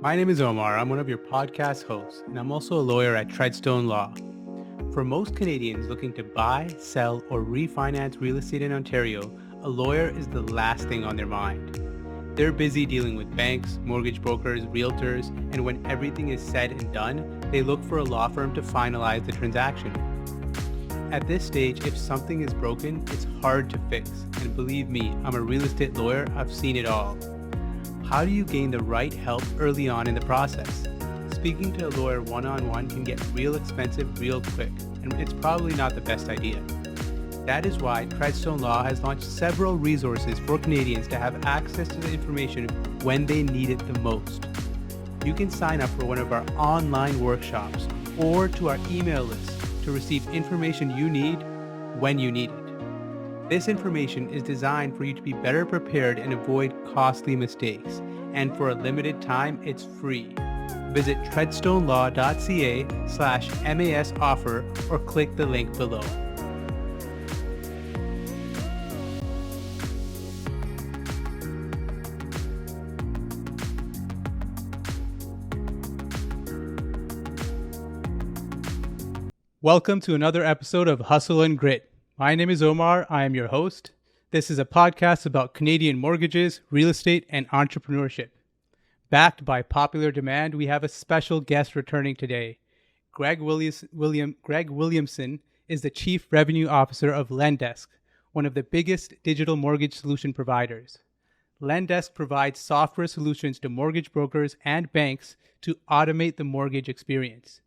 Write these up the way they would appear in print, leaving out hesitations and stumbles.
My name is Omar. I'm one of your podcast hosts, and I'm also a lawyer at Treadstone Law. For most Canadians looking to buy, sell, or refinance real estate in Ontario, a lawyer is the last thing on their mind. They're busy dealing with banks, mortgage brokers, realtors, and when everything is said and done, they look for a law firm to finalize the transaction. At this stage, if something is broken, it's hard to fix. And believe me, I'm a real estate lawyer, I've seen it all. How do you gain the right help early on in the process? Speaking to a lawyer one-on-one can get real expensive real quick, and it's probably not the best idea. That is why Treadstone Law has launched several resources for Canadians to have access to the information when they need it the most. You can sign up for one of our online workshops or to our email list to receive information you need when you need it. This information is designed for you to be better prepared and avoid costly mistakes. And for a limited time, it's free. Visit treadstonelaw.ca/MAS offer or click the link below. Welcome to another episode of Hustle and Grit. My name is Omar. I am your host. This is a podcast about Canadian mortgages, real estate, and entrepreneurship. Backed by popular demand, we have a special guest returning today. Greg Williamson is the Chief Revenue Officer of Lendesk, one of the biggest digital mortgage solution providers. Lendesk provides software solutions to mortgage brokers and banks to automate the mortgage experience.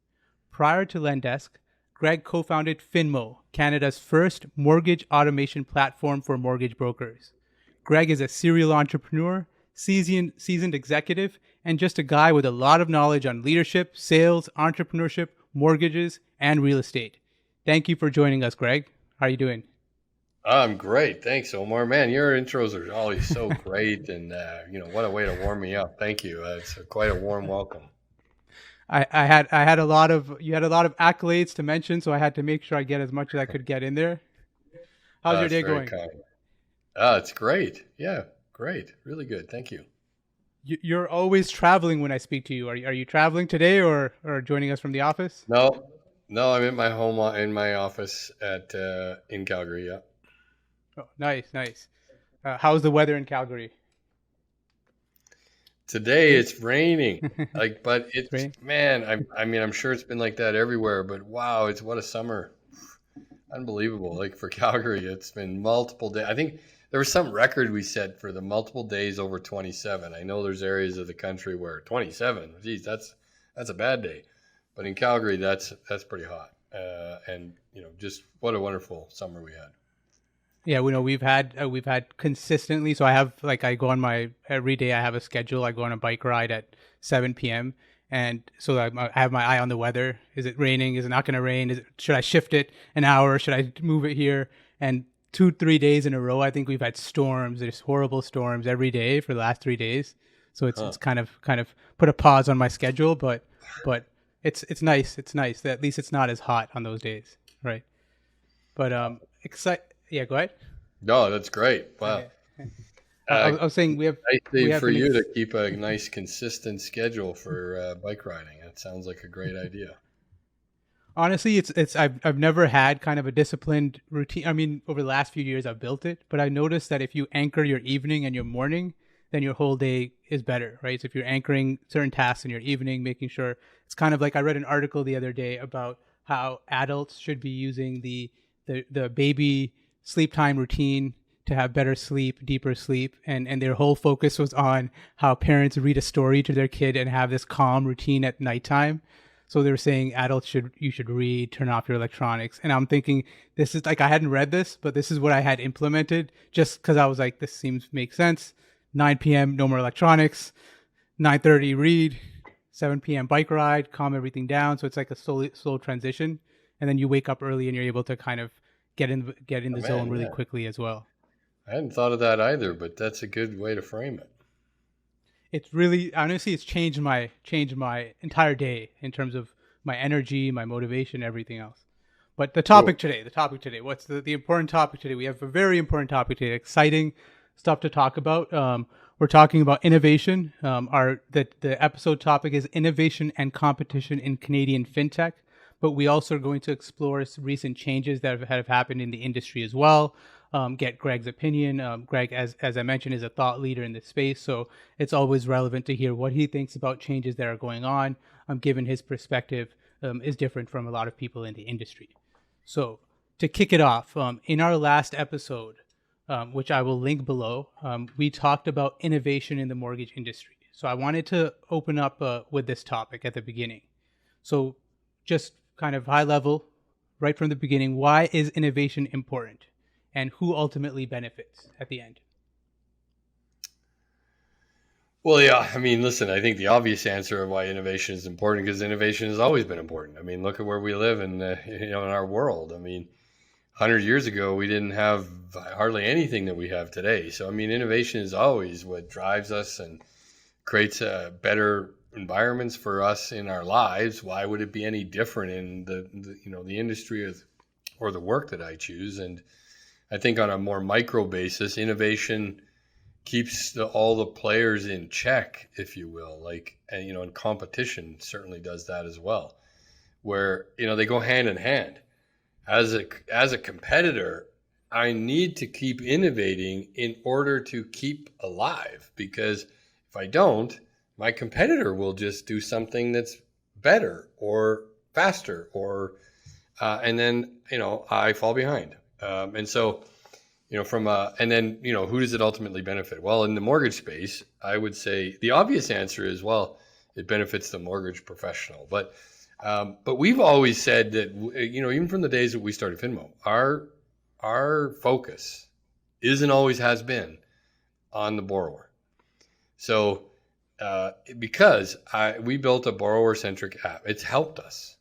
Prior to Lendesk, Greg co-founded Finmo, Canada's first mortgage automation platform for mortgage brokers. Greg is a serial entrepreneur, seasoned executive, and just a guy with a lot of knowledge on leadership, sales, entrepreneurship, mortgages, and real estate. Thank you for joining us, Greg. How are you doing? I'm great. Thanks, Omar. Man, your intros are always so great. And, what a way to warm me up. Thank you. It's quite a warm welcome. You had a lot of accolades to mention, so I had to make sure I get as much as I could get in there. How's your day going? It's great. Yeah, great. Really good. Thank you. You're always traveling when I speak to you. Are you traveling today or joining us from the office? No, I'm in my home in my office in Calgary. Yeah. Oh, nice. How's the weather in Calgary? Today it's raining, but it's man. I'm sure it's been like that everywhere. But wow, what a summer! Unbelievable. Like for Calgary, it's been multiple days. I think there was some record we set for the multiple days over 27. I know there's areas of the country where 27. Geez, that's a bad day. But in Calgary, that's pretty hot. And just what a wonderful summer we had. Yeah, we've had consistently. So I go on every day I have a schedule. I go on a bike ride at 7 p.m. And so I have my eye on the weather. Is it raining? Is it not going to rain? Should I shift it an hour? Should I move it here? And 2-3 days in a row, I think we've had storms. There's horrible storms every day for the last 3 days. So it's kind of put a pause on my schedule, but it's nice. It's nice that at least it's not as hot on those days, right? But Yeah, go ahead. No, that's great. Wow. I was saying we have for you to keep a nice consistent schedule for bike riding. It sounds like a great idea. Honestly, I've never had kind of a disciplined routine. I mean, over the last few years I've built it, but I noticed that if you anchor your evening and your morning, then your whole day is better, right? So if you're anchoring certain tasks in your evening, making sure it's kind of like I read an article the other day about how adults should be using the baby sleep time routine to have better sleep, deeper sleep. And their whole focus was on how parents read a story to their kid and have this calm routine at nighttime. So they were saying you should read, turn off your electronics. And I'm thinking this is like, I hadn't read this, but this is what I had implemented just because I was like, this makes sense. 9 p.m., no more electronics. 9:30, read. 7 p.m. bike ride, calm everything down. So it's like a slow transition. And then you wake up early and you're able to kind of get in the zone really quickly as well. I hadn't thought of that either, but that's a good way to frame it. It's really, honestly, it's changed my entire day in terms of my energy, my motivation, everything else. But the topic today, what's the important topic today? We have a very important topic today, exciting stuff to talk about. We're talking about innovation. The episode topic is innovation and competition in Canadian fintech, but we also are going to explore recent changes that have happened in the industry as well. Get Greg's opinion. Greg, as I mentioned, is a thought leader in this space, so it's always relevant to hear what he thinks about changes that are going on, given his perspective is different from a lot of people in the industry. So to kick it off, in our last episode, which I will link below, we talked about innovation in the mortgage industry. So I wanted to open up with this topic at the beginning. So just kind of high level, right from the beginning, why is innovation important and who ultimately benefits at the end? Well, yeah, I mean, listen, I think the obvious answer of why innovation is important, because innovation has always been important. I mean, look at where we live in our world. I mean, 100 years ago, we didn't have hardly anything that we have today. So, I mean, innovation is always what drives us and creates better environments for us in our lives. Why would it be any different in the industry or the work that I choose? And I think on a more micro basis, innovation keeps all the players in check, if you will, and competition certainly does that as well, where, they go hand in hand. As a competitor, I need to keep innovating in order to keep alive, because if I don't, my competitor will just do something that's better or faster, and then I fall behind. And so who does it ultimately benefit? Well, in the mortgage space, I would say the obvious answer is, well, it benefits the mortgage professional. But we've always said that, even from the days that we started Finmo, our focus is and always has been on the borrower. So because we built a borrower-centric app, it's helped us,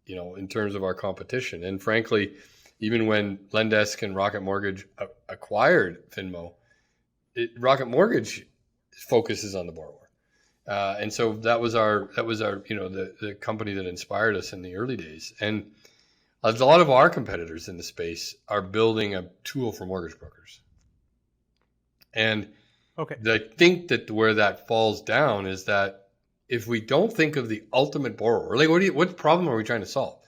in terms of our competition. And frankly, even when Lendesk and Rocket Mortgage acquired Finmo, Rocket Mortgage focuses on the borrower. And so that was our the company that inspired us in the early days. And a lot of our competitors in the space are building a tool for mortgage brokers. And I think that where that falls down is that if we don't think of the ultimate borrower, what problem are we trying to solve?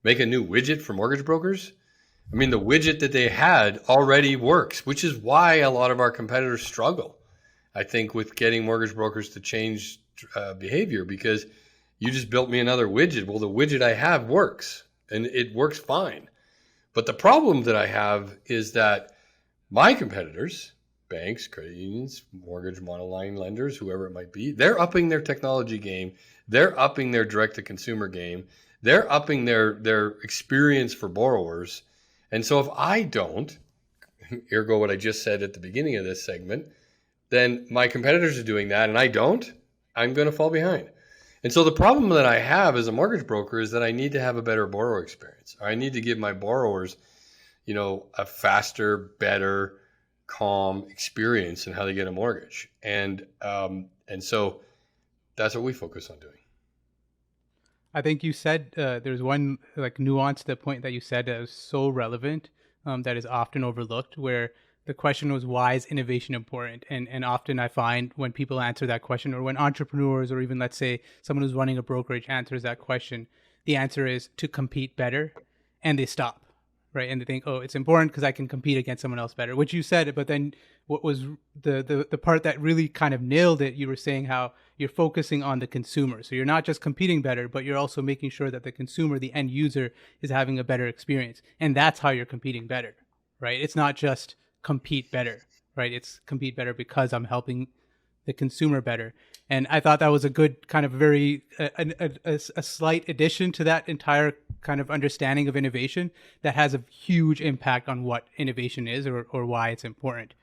Make a new widget for mortgage brokers? I mean, the widget that they had already works, which is why a lot of our competitors struggle, I think, with getting mortgage brokers to change behavior, because you just built me another widget. Well, the widget I have works, and it works fine. But the problem that I have is that my competitors, banks, credit unions, mortgage monoline lenders, whoever it might be, they're upping their technology game. They're upping their direct-to-consumer game. They're upping their experience for borrowers. And so if I don't, ergo what I just said at the beginning of this segment, then my competitors are doing that and I don't, I'm going to fall behind. And so the problem that I have as a mortgage broker is that I need to have a better borrower experience. I need to give my borrowers, a faster, better, calm experience in how they get a mortgage. And so that's what we focus on doing. I think you said there's one nuance to the point that you said that is so relevant, that is often overlooked, where the question was, why is innovation important? And often I find when people answer that question, or when entrepreneurs, or even let's say someone who's running a brokerage answers that question, the answer is to compete better, and they stop, right? And they think, oh, it's important because I can compete against someone else better, which you said. But then what was the part that really kind of nailed it, you were saying how you're focusing on the consumer. So you're not just competing better, but you're also making sure that the consumer, the end user, is having a better experience. And that's how you're competing better, right? It's not just compete better, right? It's compete better because I'm helping the consumer better. And I thought that was a good kind of a slight addition to that entire kind of understanding of innovation that has a huge impact on what innovation is, or why it's important.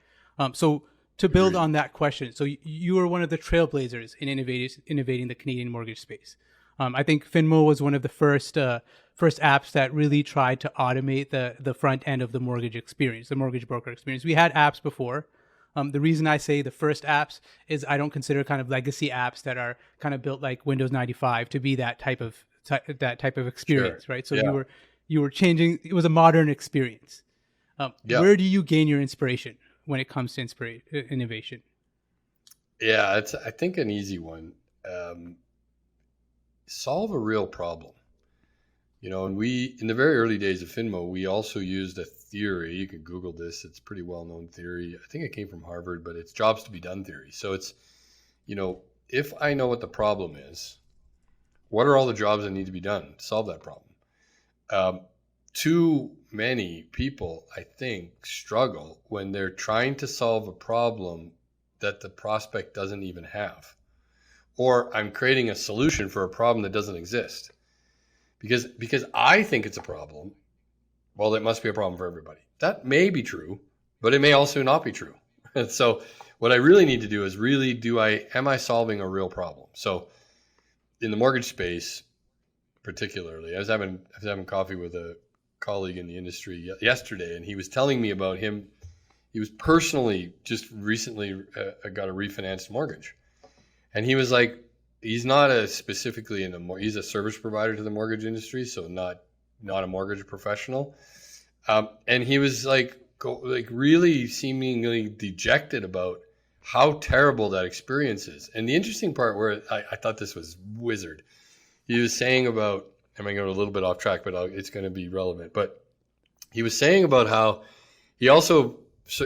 So to build on that question, so you were one of the trailblazers in innovating the Canadian mortgage space. I think Finmo was one of the first apps that really tried to automate the front end of the mortgage experience, the mortgage broker experience. We had apps before. The reason I say the first apps is I don't consider kind of legacy apps that are kind of built like Windows 95 to be that type of experience, sure. Right? So yeah. you were changing. It was a modern experience. Where do you gain your inspiration when it comes to innovation? Yeah, it's I think an easy one. Solve a real problem. And we, in the very early days of Finmo, we also used a theory. You can Google this. It's a pretty well-known theory. I think it came from Harvard, but it's jobs to be done theory. So it's, if I know what the problem is, what are all the jobs that need to be done to solve that problem? Too many people, I think, struggle when they're trying to solve a problem that the prospect doesn't even have. Or I'm creating a solution for a problem that doesn't exist. Because I think it's a problem, well, it must be a problem for everybody. That may be true, but it may also not be true. And so what I really need to do is am I solving a real problem? So in the mortgage space, particularly, I was having coffee with a colleague in the industry yesterday, and he was telling me about him. He was personally just recently got a refinanced mortgage. And he was like, he's not specifically he's a service provider to the mortgage industry, so not a mortgage professional. And he was like really seemingly dejected about how terrible that experience is. And the interesting part where I thought this was wizard, he was saying about, I'm going to go a little bit off track, but it's going to be relevant. But he was saying about how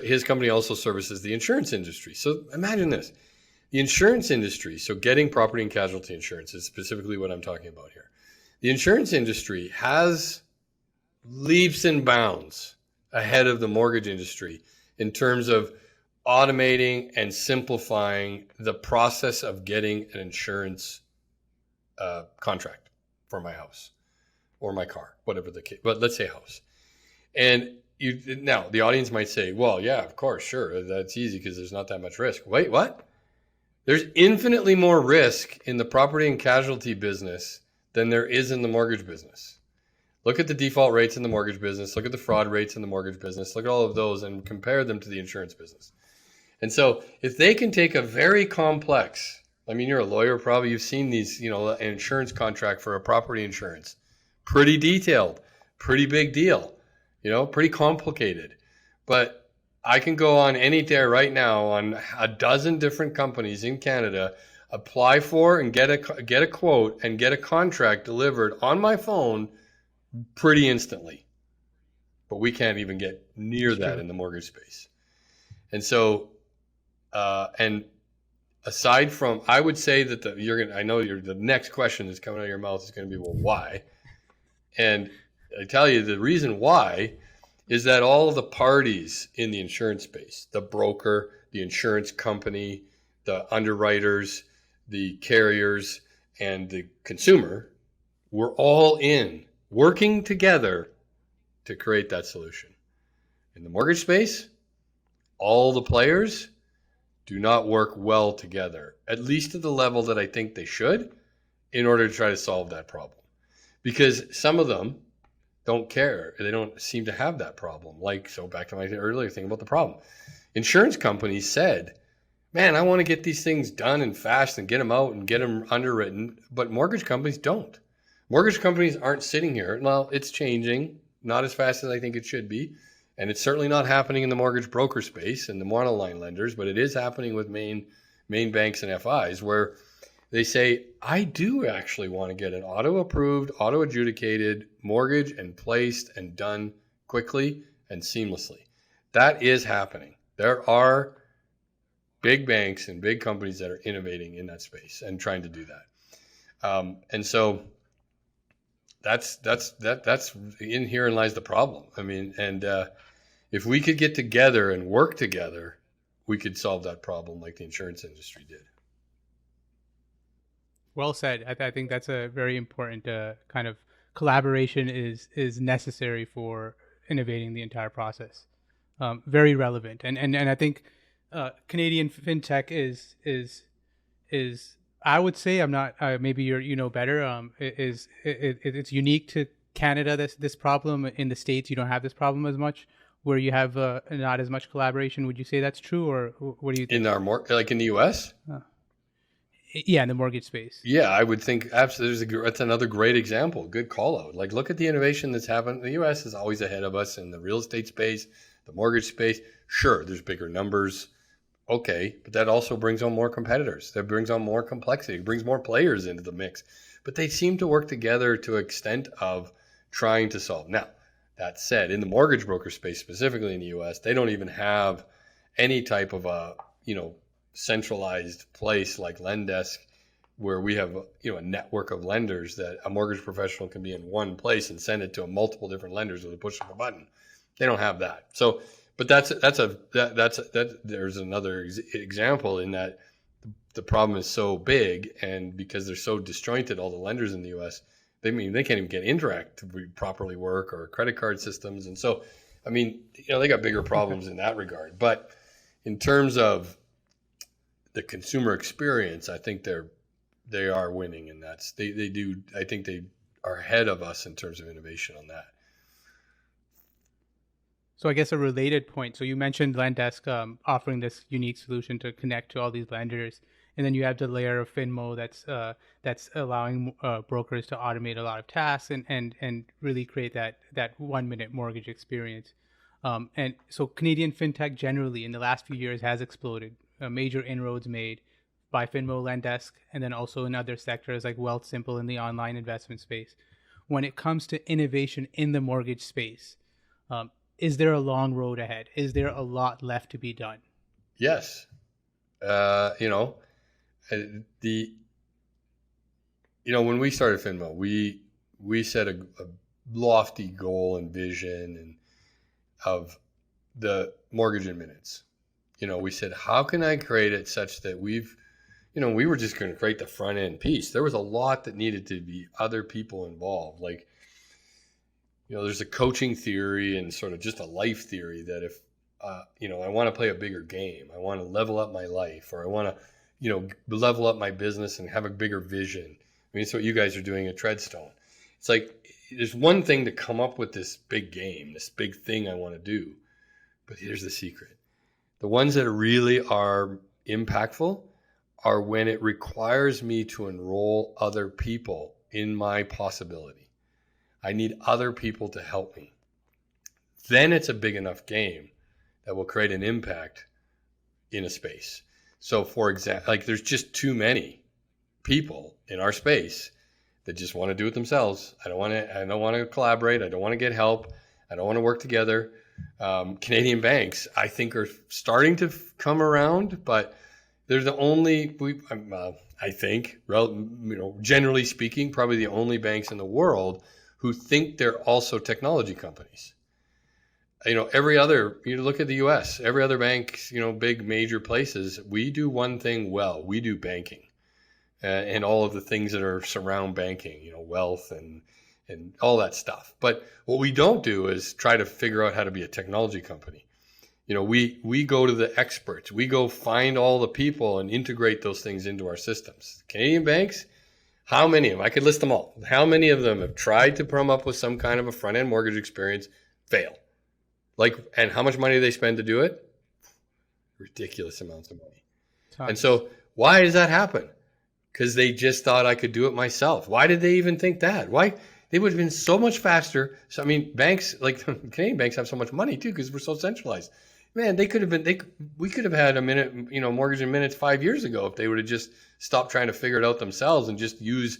his company also services the insurance industry. So imagine this. The insurance industry, so getting property and casualty insurance is specifically what I'm talking about here. The insurance industry has leaps and bounds ahead of the mortgage industry in terms of automating and simplifying the process of getting an insurance contract for my house or my car, whatever the case, but let's say house. And now the audience might say, well, yeah, of course, sure, that's easy because there's not that much risk. Wait, what? There's infinitely more risk in the property and casualty business than there is in the mortgage business. Look at the default rates in the mortgage business. Look at the fraud rates in the mortgage business. Look at all of those and compare them to the insurance business. And so if they can take a very complex, I mean, you're a lawyer, probably you've seen these, an insurance contract for a property insurance, pretty detailed, pretty big deal, pretty complicated. But I can go on any day right now on a dozen different companies in Canada, apply for and get a quote and get a contract delivered on my phone pretty instantly. But we can't even get near that in the mortgage space. And so, and aside from, I would say that the next question that's coming out of your mouth is going to be, well, why? And I tell you the reason why is that all of the parties in the insurance space, the broker, the insurance company, the underwriters, the carriers, and the consumer, were all working together to create that solution. In the mortgage space, all the players do not work well together, at least at the level that I think they should, in order to try to solve that problem. Because some of them don't care. They don't seem to have that problem. So back to my earlier thing about the problem. Insurance companies said, man, I want to get these things done and fast and get them out and get them underwritten. But mortgage companies don't. Mortgage companies aren't sitting here. Well, it's changing, not as fast as I think it should be. And it's certainly not happening in the mortgage broker space and the monoline lenders, but it is happening with main banks and FIs where they say, I do actually want to get an auto-approved, auto-adjudicated mortgage and placed and done quickly and seamlessly. That is happening. There are big banks and big companies that are innovating in that space and trying to do that. And so that's in herein lies the problem. I mean, and if we could get together and work together, we could solve that problem like the insurance industry did. Well said. I think that's a very important kind of collaboration is necessary for innovating the entire process. Very relevant, and I think Canadian fintech is I would say, I'm not maybe you know better. It's unique to Canada. This problem in the States, you don't have this problem as much, where you have not as much collaboration. Would you say that's true, or what do you think? In our in the U.S.? Yeah, in the mortgage space. Yeah, I would think absolutely. That's another great example. Good call out. Look at the innovation that's happened. The U.S. is always ahead of us in the real estate space, the mortgage space. Sure, there's bigger numbers, Okay, but that also brings on more competitors. That brings on more complexity. It brings more players into the mix. But they seem to work together to an extent of trying to solve. Now, that said, in the mortgage broker space, specifically in the US, they don't even have any type of a, centralized place like Lendesk where we have, a network of lenders that a mortgage professional can be in one place and send it to multiple different lenders with a push of a button. They don't have that. So, but there's another example in that the problem is so big, and because they're so disjointed, all the lenders in the U.S., they can't even get Interact to properly work, or credit card systems, and so, they got bigger problems in that regard. But in terms of the consumer experience, I think they are winning, and they do. I think they are ahead of us in terms of innovation on that. So I guess a related point. So you mentioned Lendesk offering this unique solution to connect to all these lenders, and then you have the layer of Finmo that's allowing brokers to automate a lot of tasks and really create that 1 minute mortgage experience. And so Canadian fintech generally in the last few years has exploded. Major inroads made by Finmo, Lendesk, and then also in other sectors like Wealthsimple in the online investment space. When it comes to innovation in the mortgage space, is there a long road ahead? Is there a lot left to be done? Yes. When we started Finmo, we set a lofty goal and vision of the mortgage in minutes. We said, how can I create it such that we were just going to create the front end piece. There was a lot that needed to be other people involved. Like, there's a coaching theory and sort of just a life theory that if, I want to play a bigger game, I want to level up my life, or I want to, level up my business and have a bigger vision. It's what you guys are doing at Treadstone. It's like, there's one thing to come up with this big game, this big thing I want to do. But here's the secret. The ones that really are impactful are when it requires me to enroll other people in my possibility. I need other people to help me. Then it's a big enough game that will create an impact in a space. So for example, like, there's just too many people in our space that just want to do it themselves. I don't want to collaborate. I don't want to get help. I don't want to work together. Canadian banks, I think, are starting to come around, but they're the only, I think, generally speaking, probably the only banks in the world who think they're also technology companies. Every other, you look at the US, every other bank, big major places, we do one thing well. We do banking and all of the things that are surround banking, wealth and all that stuff. But what we don't do is try to figure out how to be a technology company. We go to the experts. We go find all the people and integrate those things into our systems. Canadian banks, how many of them? I could list them all. How many of them have tried to come up with some kind of a front-end mortgage experience, fail? And how much money do they spend to do it? Ridiculous amounts of money. Tons. And so why does that happen? Because they just thought I could do it myself. Why did they even think that? Why? They would have been so much faster. So, banks, like Canadian banks, have so much money too because we're so centralized. Man, we could have had a minute, mortgage in minutes 5 years ago if they would have just stopped trying to figure it out themselves and just use,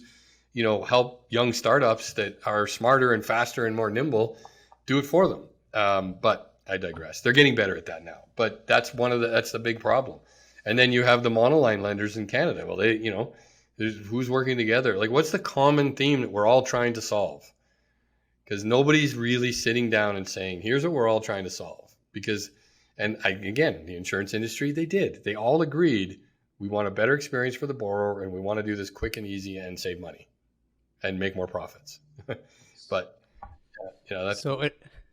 help young startups that are smarter and faster and more nimble do it for them. But I digress. They're getting better at that now. But that's the big problem. And then you have the monoline lenders in Canada. Well, they, who's working together? Like, what's the common theme that we're all trying to solve? Because nobody's really sitting down and saying, here's what we're all trying to solve. Again, the insurance industry, they all agreed, we want a better experience for the borrower and we want to do this quick and easy and save money and make more profits. But, that's...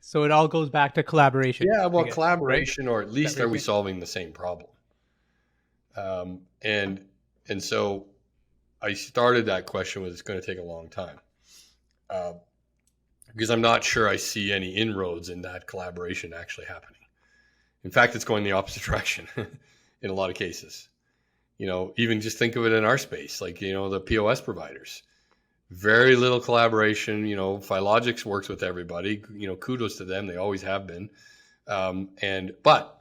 So it all goes back to collaboration. Yeah, well, collaboration, right? Or at least are we solving the same problem? And so I started that question with, it's going to take a long time. Because I'm not sure I see any inroads in that collaboration actually happening. In fact, it's going the opposite direction in a lot of cases. Even just think of it in our space, like, the POS providers. Very little collaboration. Philogix works with everybody. Kudos to them. They always have been. But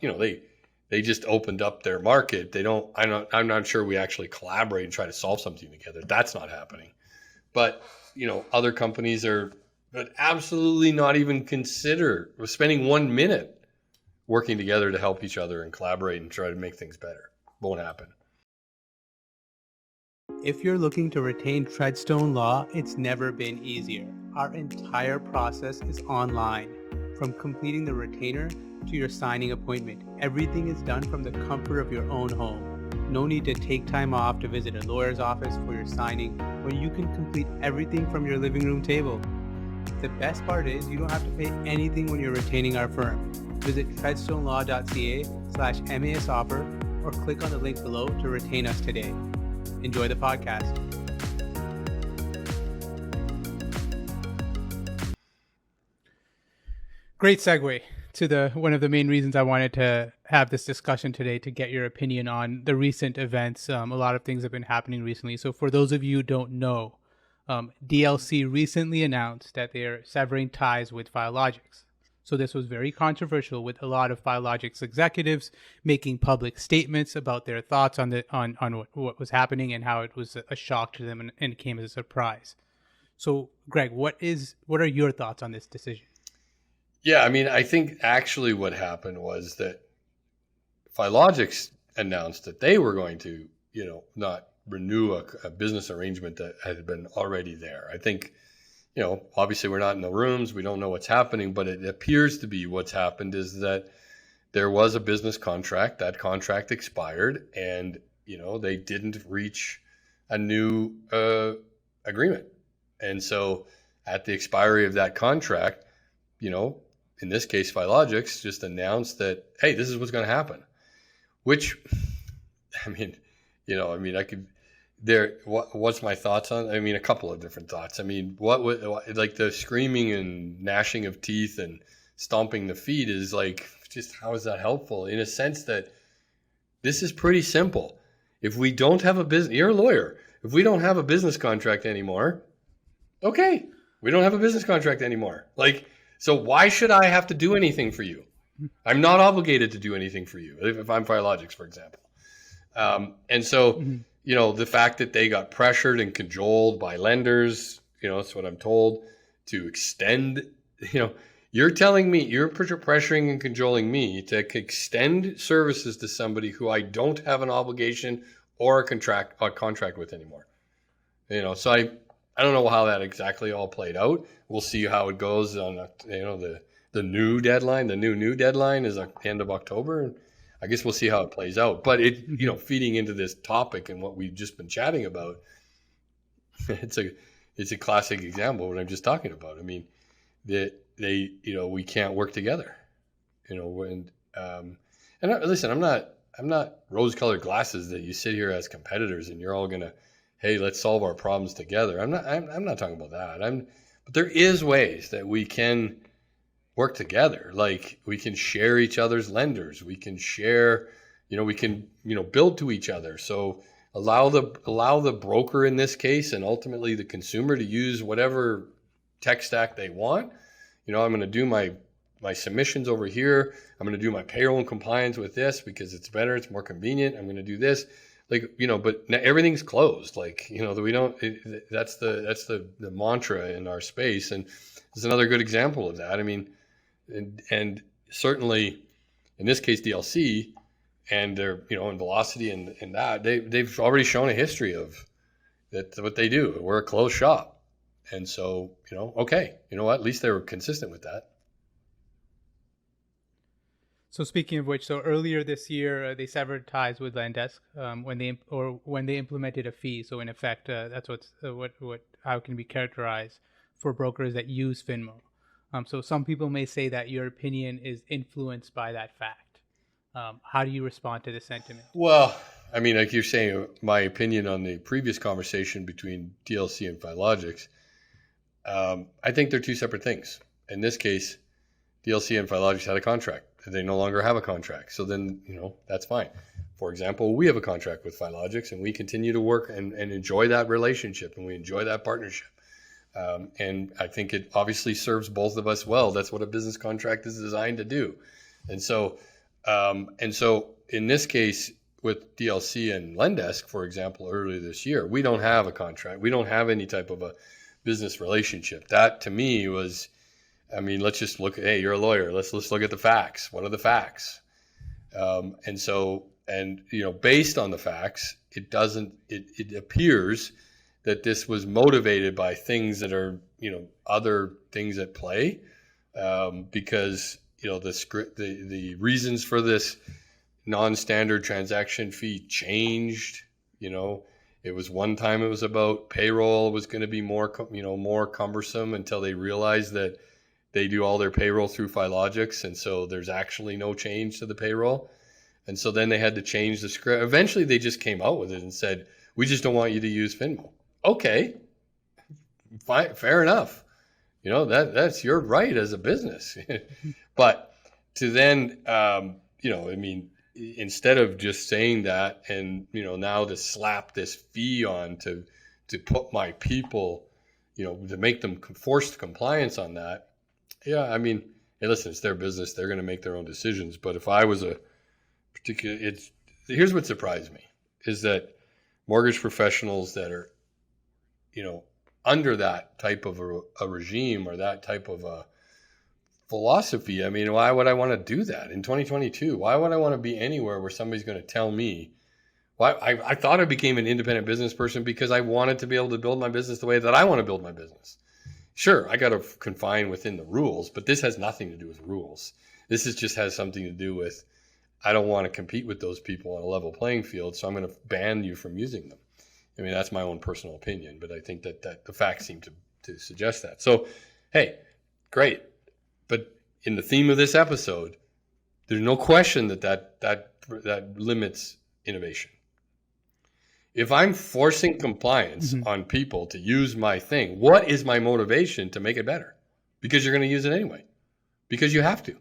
They just opened up their market. I'm not sure we actually collaborate and try to solve something together. That's not happening. But, other companies but absolutely not even consider spending 1 minute working together to help each other and collaborate and try to make things better. Won't happen. If you're looking to retain Treadstone Law, it's never been easier. Our entire process is online. From completing the retainer to your signing appointment, everything is done from the comfort of your own home. No need to take time off to visit a lawyer's office for your signing, when you can complete everything from your living room table. The best part is you don't have to pay anything when you're retaining our firm. Visit treadstonelaw.ca/MAS offer or click on the link below to retain us today. Enjoy the podcast. Great segue to one of the main reasons I wanted to have this discussion today, to get your opinion on the recent events. A lot of things have been happening recently. So for those of you who don't know, DLC recently announced that they're severing ties with Filogix. So this was very controversial, with a lot of Filogix executives making public statements about their thoughts on what was happening and how it was a shock to them and came as a surprise. So, Greg, what are your thoughts on this decision? Yeah, I mean, I think actually what happened was that Filogix announced that they were going to, not renew a business arrangement that had been already there. I think, obviously we're not in the rooms, we don't know what's happening, but it appears to be what's happened is that there was a business contract. That contract expired, and, they didn't reach a new agreement. And so at the expiry of that contract, in this case, Filogix just announced that, hey, this is what's going to happen. Which, what's my thoughts on? A couple of different thoughts. What would, like, the screaming and gnashing of teeth and stomping the feet is like, just how is that helpful? In a sense that this is pretty simple. If we don't have a business, you're a lawyer. If we don't have a business contract anymore, okay, we don't have a business contract anymore. So why should I have to do anything for you? I'm not obligated to do anything for you if I'm Filogix, for example. And so, the fact that they got pressured and cajoled by lenders, that's what I'm told, to extend, you're telling me, you're pressuring and cajoling me to extend services to somebody who I don't have an obligation or a contract with anymore. So I don't know how that exactly all played out. We'll see how it goes on, the new deadline. The new deadline is the end of October. And I guess we'll see how it plays out. But it, feeding into this topic and what we've just been chatting about, it's a classic example of what I'm just talking about. That we can't work together, listen, I'm not rose-colored glasses that you sit here as competitors and you're all gonna, hey, let's solve our problems together. I'm not talking about that. But there is ways that we can work together. Like, we can share each other's lenders. We can share, we can, build to each other. So allow the broker in this case, and ultimately the consumer, to use whatever tech stack they want. I'm going to do my submissions over here. I'm going to do my payroll and compliance with this because it's better. It's more convenient. I'm going to do this. But everything's closed. We don't. That's the mantra in our space, and it's another good example of that. And certainly in this case, DLC, and they're in Velocity and that they've already shown a history of that. What they do, we're a closed shop, and so okay, at least they were consistent with that. So speaking of which, so earlier this year, they severed ties with Lendesk when they implemented a fee. So in effect, that's how it can be characterized for brokers that use Finmo. So some people may say that your opinion is influenced by that fact. How do you respond to this sentiment? Well, like you're saying, my opinion on the previous conversation between DLC and Filogix, I think they're two separate things. In this case, DLC and Filogix had a contract. They no longer have a contract. So then, that's fine. For example, we have a contract with Filogix, and we continue to work and enjoy that relationship, and we enjoy that partnership. And I think it obviously serves both of us well. That's what a business contract is designed to do. And so in this case with DLC and Lendesk, for example, earlier this year, we don't have a contract. We don't have any type of a business relationship. That to me was, I mean, let's just look at, hey, you're a lawyer. Let's look at the facts. What are the facts? And based on the facts, it appears that this was motivated by things that are, other things at play, because, the reasons for this non-standard transaction fee changed. It was one time it was about payroll was going to be more cumbersome until they realized that they do all their payroll through Filogix, and so there's actually no change to the payroll. And so then they had to change the script. Eventually they just came out with it and said, we just don't want you to use Finmo. Okay, fine, fair enough. That's your right as a business. But to then, instead of just saying that and, now to slap this fee on to put my people, to make them forced compliance on that. Yeah, I mean, hey, listen, it's their business. They're going to make their own decisions. But if I was a particular, here's what surprised me is that mortgage professionals that are, under that type of a regime or that type of a philosophy. I mean, why would I want to do that in 2022? Why would I want to be anywhere where somebody's going to tell me? Why I thought I became an independent business person because I wanted to be able to build my business the way that I want to build my business. Sure, I got to confine within the rules, but this has nothing to do with rules. This just has something to do with, I don't want to compete with those people on a level playing field, so I'm going to ban you from using them. I mean, that's my own personal opinion, but I think that the facts seem to suggest that. So, hey, great. But in the theme of this episode, there's no question that limits innovation. If I'm forcing compliance on people to use my thing, what is my motivation to make it better? Because you're going to use it anyway. Because you have to.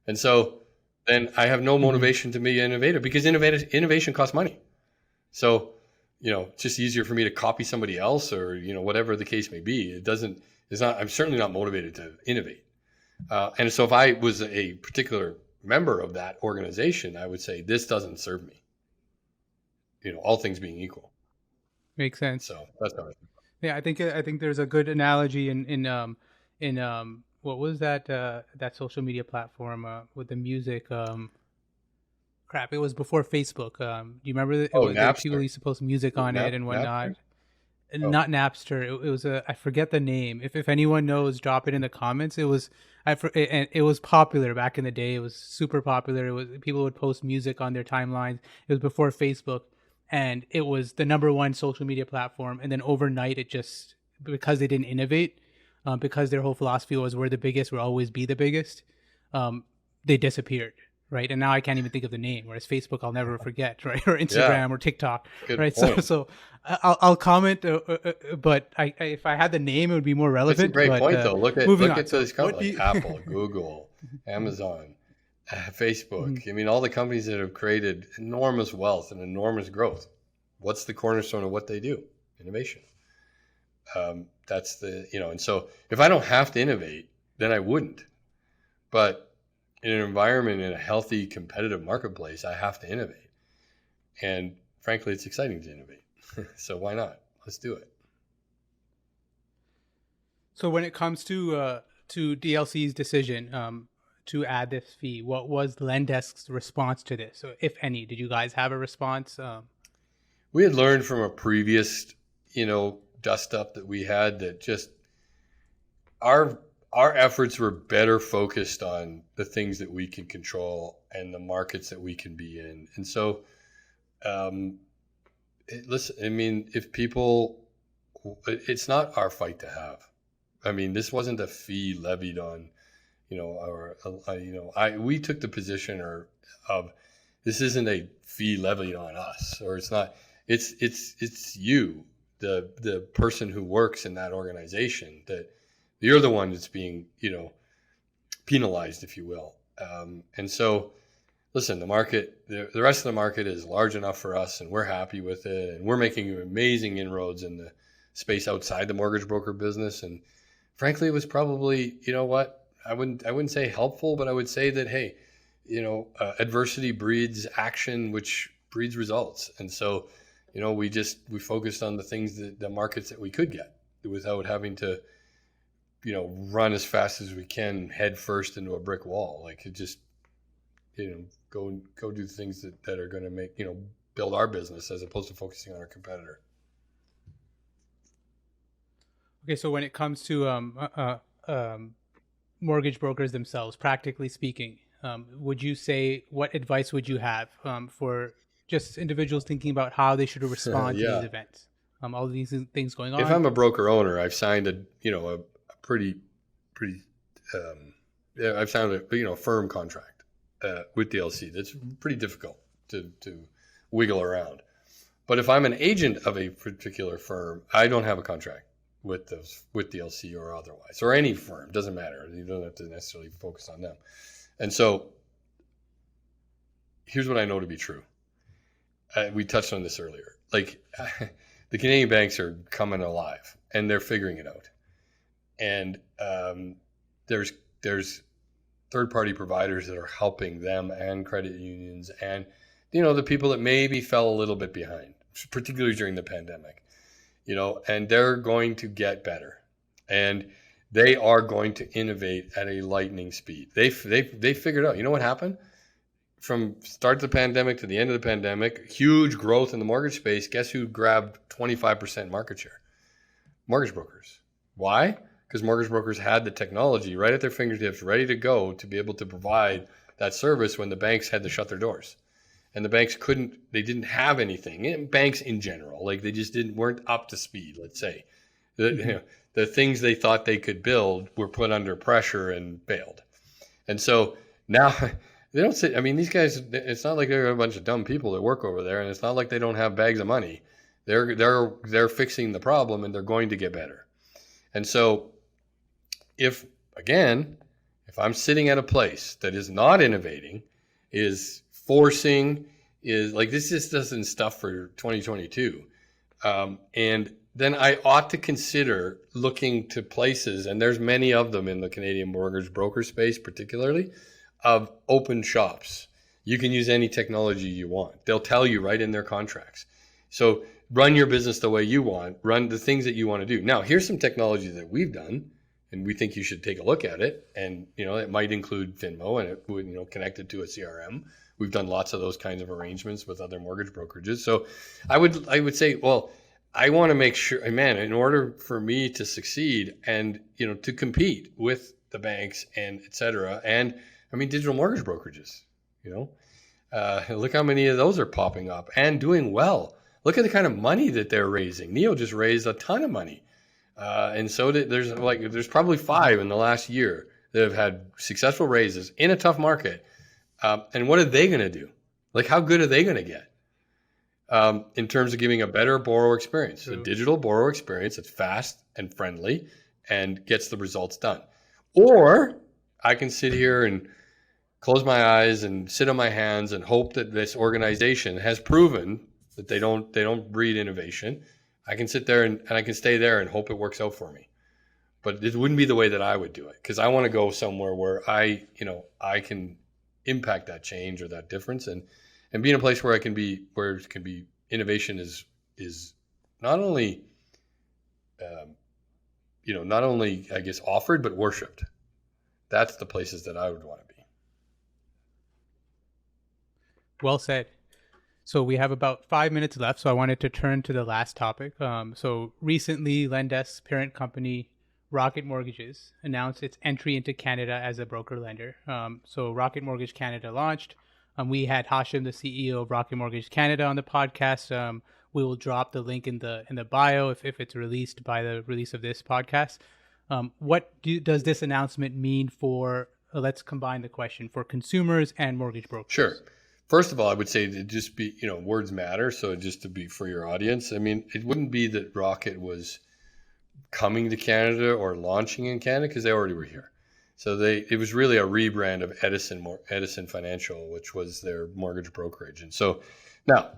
And so then I have no motivation to be innovative because innovation costs money. So, it's just easier for me to copy somebody else or, whatever the case may be. I'm certainly not motivated to innovate. And so if I was a particular member of that organization, I would say this doesn't serve me. All things being equal. Makes sense. So that's how I think. Yeah, I think there's a good analogy in what was that social media platform with the music. Crap, it was before Facebook. Do you remember that people used to post music on it and whatnot? Napster? Not Napster. It was I forget the name. If anyone knows, drop it in the comments. It was it was popular back in the day. It was super popular. People would post music on their timelines. It was before Facebook, and it was the number one social media platform. And then overnight, it just, because they didn't innovate, because their whole philosophy was we're the biggest, we'll always be the biggest, they disappeared. Right. And now I can't even think of the name, whereas Facebook, I'll never forget. Right. Or Instagram or TikTok. Good right. Point. So I'll comment. But if I had the name, it would be more relevant. That's a great point, though. Look at those companies like Apple, Google, Amazon, Facebook. I mean, all the companies that have created enormous wealth and enormous growth. What's the cornerstone of what they do? Innovation. That's and so if I don't have to innovate, then I wouldn't. But in an environment, in a healthy, competitive marketplace, I have to innovate. And frankly, it's exciting to innovate. So why not? Let's do it. So when it comes to DLC's decision to add this fee, what was Lendesk's response to this? So if any, did you guys have a response? We had learned from a previous, dust up that we had that just our efforts were better focused on the things that we can control and the markets that we can be in. And so, listen, I mean, if people, it's not our fight to have. I mean, this wasn't a fee levied on, we took the position of this isn't a fee levied on us, or it's not, it's you, the person who works in that organization, that you're the one that's being, penalized, if you will. And so, listen, the market, the rest of the market is large enough for us, and we're happy with it, and we're making amazing inroads in the space outside the mortgage broker business. And frankly, it was probably, I wouldn't say helpful, but I would say that, hey, adversity breeds action, which breeds results. And so, we focused on the things the markets that we could get without having to, run as fast as we can head first into a brick wall. Like it just, go do things that are going to make, build our business as opposed to focusing on our competitor. Okay. So when it comes to, mortgage brokers themselves, practically speaking, would you say, what advice would you have for just individuals thinking about how they should respond to these events? All these things going on. If I'm a broker owner, I've signed a pretty, I've signed a firm contract with the LC. That's pretty difficult to wiggle around. But if I'm an agent of a particular firm, I don't have a contract with the LC or otherwise, or any firm, doesn't matter. You don't have to necessarily focus on them. And so here's what I know to be true. We touched on this earlier. Like the Canadian banks are coming alive and they're figuring it out. And there's third-party providers that are helping them and credit unions and, the people that maybe fell a little bit behind, particularly during the pandemic, and they're going to get better. And they are going to innovate at a lightning speed. They figured out, what happened? From start of the pandemic to the end of the pandemic, huge growth in the mortgage space. Guess who grabbed 25% market share? Mortgage brokers. Why? Because mortgage brokers had the technology right at their fingertips, ready to go to be able to provide that service when the banks had to shut their doors. And the banks they didn't have anything. And banks in general, like they just weren't up to speed, let's say. The things they thought they could build were put under pressure and bailed. And so now they don't say, these guys, it's not like they're a bunch of dumb people that work over there, and it's not like they don't have bags of money. They're fixing the problem, and they're going to get better. And so if I'm sitting at a place that is not innovating, is forcing, is like, this just doesn't stuff for 2022. And then I ought to consider looking to places, and there's many of them in the Canadian mortgage broker space, particularly, of open shops. You can use any technology you want. They'll tell you right in their contracts. So run your business the way you want, run the things that you want to do. Now, here's some technology that we've done, and we think you should take a look at it. And, it might include Finmo, and it would, connected to a CRM. We've done lots of those kinds of arrangements with other mortgage brokerages. So I would say, well, I want to make sure, man, in order for me to succeed and, to compete with the banks and et cetera, and digital mortgage brokerages, look how many of those are popping up and doing well. Look at the kind of money that they're raising. Neo just raised a ton of money. And so there's probably 5 in the last year that have had successful raises in a tough market. And what are they going to do? Like, how good are they going to get in terms of giving a better borrower experience? True. A digital borrower experience that's fast and friendly and gets the results done. Or I can sit here and close my eyes and sit on my hands and hope that this organization has proven that they don't breed innovation. I can sit there and I can stay there and hope it works out for me. But it wouldn't be the way that I would do it, because I want to go somewhere where I can impact that change or that difference, and be in a place where it can be innovation is not only I guess offered, but worshipped. That's the places that I would want to be. Well said. So we have about 5 minutes left, so I wanted to turn to the last topic. So recently, Lendesk's parent company, Rocket Mortgages, announced its entry into Canada as a broker lender. So Rocket Mortgage Canada launched. We had Hashim, the CEO of Rocket Mortgage Canada, on the podcast. We will drop the link in the bio if it's released by the release of this podcast. What does this announcement mean for, let's combine the question, for consumers and mortgage brokers? Sure. First of all, I would say to just be, words matter. So just to be for your audience, it wouldn't be that Rocket was coming to Canada or launching in Canada, because they already were here. So it was really a rebrand of Edison Financial, which was their mortgage brokerage. And so now,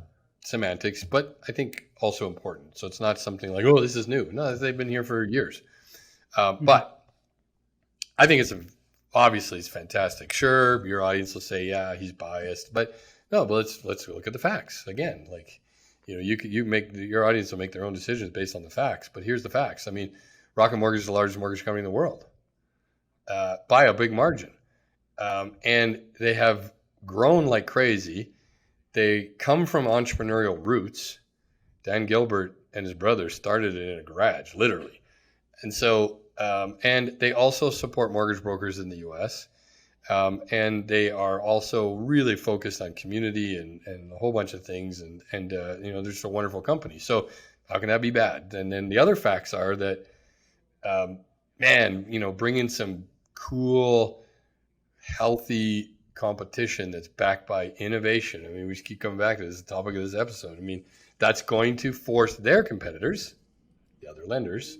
semantics, but I think also important. So it's not something like, oh, this is new. No, they've been here for years. But I think it's a Obviously, it's fantastic. Sure, your audience will say, "Yeah, he's biased," but no. But let's look at the facts again. Like, you make your audience will make their own decisions based on the facts. But here's the facts. I mean, Rocket Mortgage is the largest mortgage company in the world by a big margin, and they have grown like crazy. They come from entrepreneurial roots. Dan Gilbert and his brother started it in a garage, literally. And so, and they also support mortgage brokers in the U.S. And they are also really focused on community and a whole bunch of things. And they're just a wonderful company. So how can that be bad? And then the other facts are that, bring in some cool, healthy competition that's backed by innovation. I mean, we just keep coming back to this, the topic of this episode. I mean, that's going to force their competitors, the other lenders,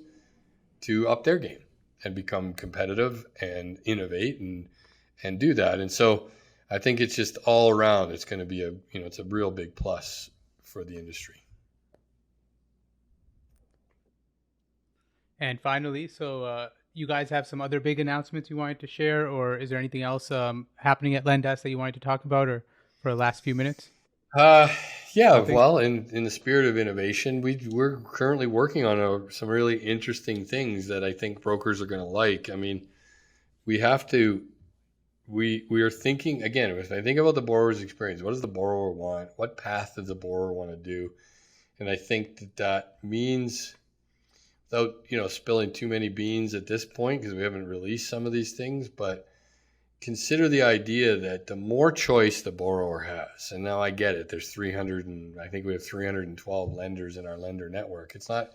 to up their game and become competitive and innovate and do that. And so I think it's just all around, it's going to be it's a real big plus for the industry. And finally, so you guys have some other big announcements you wanted to share, or is there anything else happening at Lendesk that you wanted to talk about, or for the last few minutes? Well, in the spirit of innovation, we're currently working on some really interesting things that I think brokers are going to like. I mean, we are thinking, again, if I think about the borrower's experience, what does the borrower want? What path does the borrower want to do? And I think that means, without spilling too many beans at this point, because we haven't released some of these things, but consider the idea that the more choice the borrower has, and now I get it, there's 300 and I think we have 312 lenders in our lender network. It's not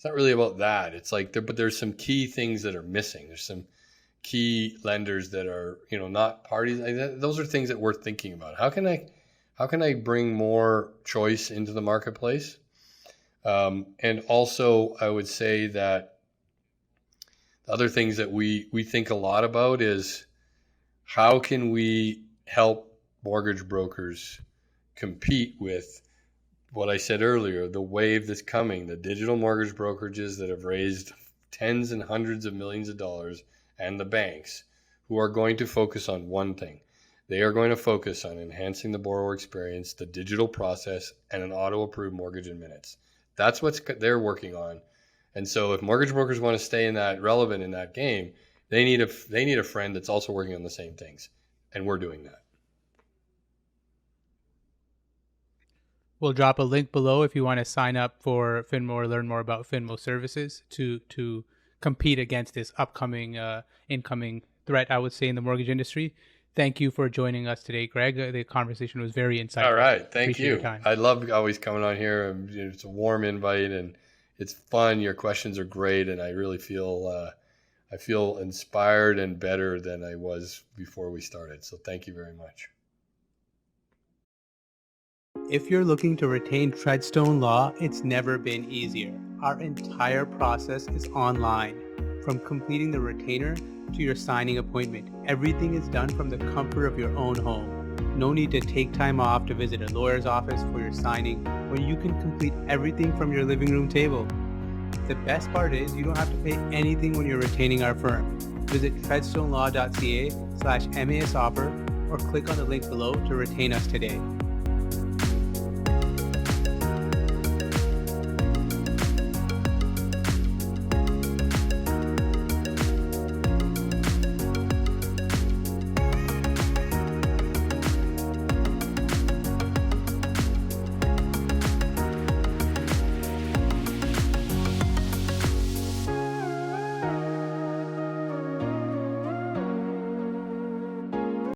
really about that. It's like but there's some key things that are missing. There's some key lenders that are not parties. Those are things that we're thinking about. How can I bring more choice into the marketplace? And also, I would say that the other things that we think a lot about is, how can we help mortgage brokers compete with what I said earlier, the wave that's coming, the digital mortgage brokerages that have raised tens and hundreds of millions of dollars, and the banks who are going to focus on one thing. They are going to focus on enhancing the borrower experience, the digital process, and an auto-approved mortgage in minutes. That's what they're working on. And so if mortgage brokers want to stay relevant in that game, they need a friend that's also working on the same things, and we're doing that. We'll drop a link below if you want to sign up for Finmo or learn more about Finmo services to compete against this incoming threat, I would say, in the mortgage industry. Thank you for joining us today, Greg. The conversation was very insightful. All right, thank Appreciate you. Your time. I love always coming on here. It's a warm invite, and it's fun. Your questions are great, and I really feel inspired and better than I was before we started. So thank you very much. If you're looking to retain Treadstone Law, it's never been easier. Our entire process is online. From completing the retainer to your signing appointment, everything is done from the comfort of your own home. No need to take time off to visit a lawyer's office for your signing, when you can complete everything from your living room table. The best part is you don't have to pay anything when you're retaining our firm. Visit treadstonelaw.ca/MAS offer or click on the link below to retain us today.